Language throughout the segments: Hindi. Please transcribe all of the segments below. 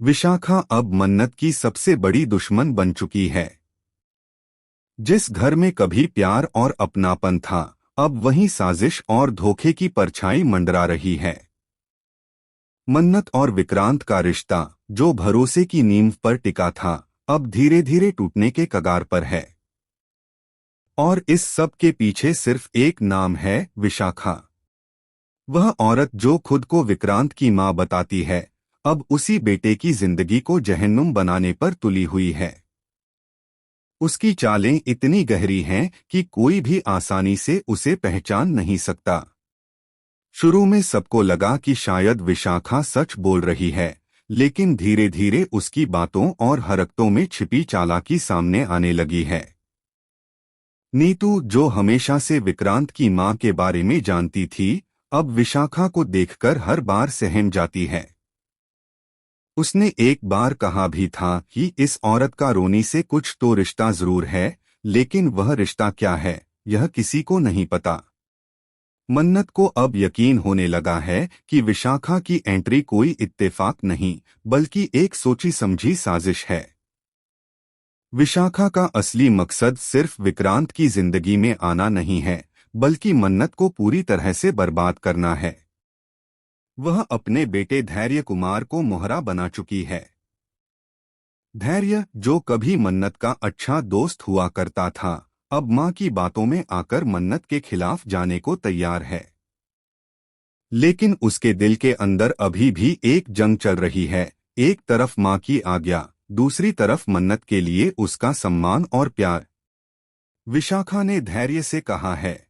विशाखा अब मन्नत की सबसे बड़ी दुश्मन बन चुकी है। जिस घर में कभी प्यार और अपनापन था, अब वहीं साजिश और धोखे की परछाई मंडरा रही है। मन्नत और विक्रांत का रिश्ता, जो भरोसे की नींव पर टिका था, अब धीरे धीरे टूटने के कगार पर है। और इस सब के पीछे सिर्फ एक नाम है, विशाखा। वह औरत जो खुद को विक्रांत की मां बताती है, अब उसी बेटे की जिंदगी को जहन्नुम बनाने पर तुली हुई है। उसकी चालें इतनी गहरी हैं कि कोई भी आसानी से उसे पहचान नहीं सकता। शुरू में सबको लगा कि शायद विशाखा सच बोल रही है, लेकिन धीरे धीरे उसकी बातों और हरकतों में छिपी चालाकी सामने आने लगी है। नीतू, जो हमेशा से विक्रांत की मां के बारे में जानती थी, अब विशाखा को देखकर हर बार सहम जाती है। उसने एक बार कहा भी था कि इस औरत का रोनी से कुछ तो रिश्ता जरूर है, लेकिन वह रिश्ता क्या है, यह किसी को नहीं पता। मन्नत को अब यकीन होने लगा है कि विशाखा की एंट्री कोई इत्तेफाक नहीं, बल्कि एक सोची समझी साजिश है। विशाखा का असली मकसद सिर्फ विक्रांत की जिंदगी में आना नहीं है, बल्कि मन्नत को पूरी तरह से बर्बाद करना है। वह अपने बेटे धैर्य कुमार को मोहरा बना चुकी है। धैर्य, जो कभी मन्नत का अच्छा दोस्त हुआ करता था, अब मां की बातों में आकर मन्नत के खिलाफ जाने को तैयार है। लेकिन उसके दिल के अंदर अभी भी एक जंग चल रही है। एक तरफ मां की आज्ञा, दूसरी तरफ मन्नत के लिए उसका सम्मान और प्यार। विशाखा ने धैर्य से कहा है,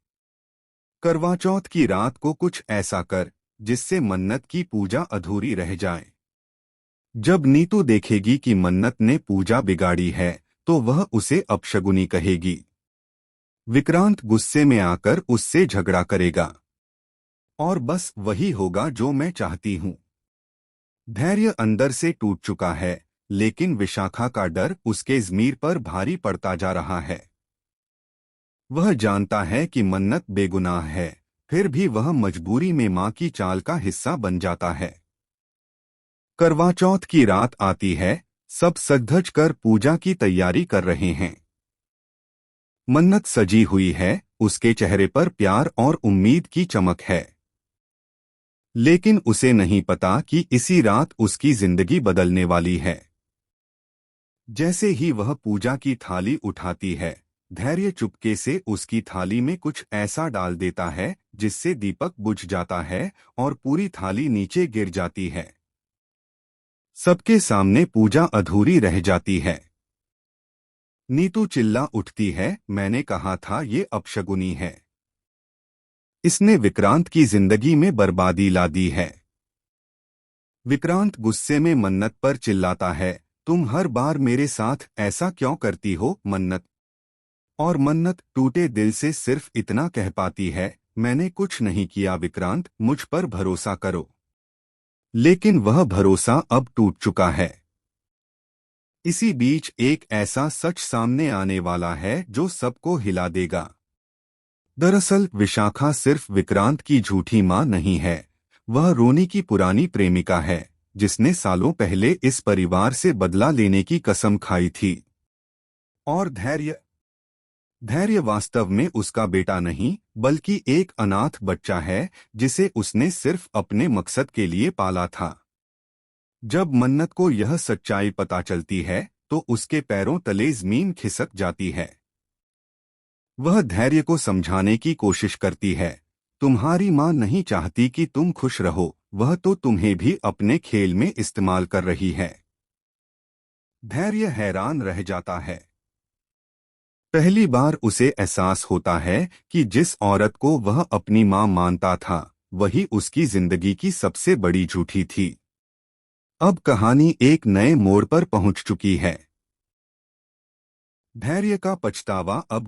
करवा चौथ की रात को कुछ ऐसा कर जिससे मन्नत की पूजा अधूरी रह जाए। जब नीतू देखेगी कि मन्नत ने पूजा बिगाड़ी है, तो वह उसे अपशगुनी कहेगी। विक्रांत गुस्से में आकर उससे झगड़ा करेगा। और बस वही होगा जो मैं चाहती हूँ। धैर्य अंदर से टूट चुका है, लेकिन विशाखा का डर उसके ज़मीर पर भारी पड़ता जा रहा है। वह जानता है कि मन्नत बेगुनाह है, फिर भी वह मजबूरी में मां की चाल का हिस्सा बन जाता है। करवा चौथ की रात आती है, सब सज-धज कर पूजा की तैयारी कर रहे हैं। मन्नत सजी हुई है, उसके चेहरे पर प्यार और उम्मीद की चमक है। लेकिन उसे नहीं पता कि इसी रात उसकी जिंदगी बदलने वाली है। जैसे ही वह पूजा की थाली उठाती है, धैर्य चुपके से उसकी थाली में कुछ ऐसा डाल देता है जिससे दीपक बुझ जाता है और पूरी थाली नीचे गिर जाती है। सबके सामने पूजा अधूरी रह जाती है। नीतू चिल्ला उठती है, मैंने कहा था ये अपशगुनी है। इसने विक्रांत की जिंदगी में बर्बादी ला दी है। विक्रांत गुस्से में मन्नत पर चिल्लाता है, तुम हर बार मेरे साथ ऐसा क्यों करती हो मन्नत? और मन्नत टूटे दिल से सिर्फ इतना कह पाती है, मैंने कुछ नहीं किया विक्रांत, मुझ पर भरोसा करो। लेकिन वह भरोसा अब टूट चुका है। इसी बीच एक ऐसा सच सामने आने वाला है जो सबको हिला देगा। दरअसल विशाखा सिर्फ विक्रांत की झूठी मां नहीं है, वह रोनी की पुरानी प्रेमिका है, जिसने सालों पहले इस परिवार से बदला लेने की कसम खाई थी। और धैर्य धैर्य वास्तव में उसका बेटा नहीं, बल्कि एक अनाथ बच्चा है, जिसे उसने सिर्फ अपने मकसद के लिए पाला था। जब मन्नत को यह सच्चाई पता चलती है, तो उसके पैरों तले जमीन खिसक जाती है। वह धैर्य को समझाने की कोशिश करती है, तुम्हारी मां नहीं चाहती कि तुम खुश रहो, वह तो तुम्हें भी अपने खेल में इस्तेमाल कर रही है। धैर्य हैरान रह जाता है। पहली बार उसे एहसास होता है कि जिस औरत को वह अपनी मां मानता था, वही उसकी जिंदगी की सबसे बड़ी झूठी थी। अब कहानी एक नए मोड़ पर पहुंच चुकी है। धैर्य का पछतावा अब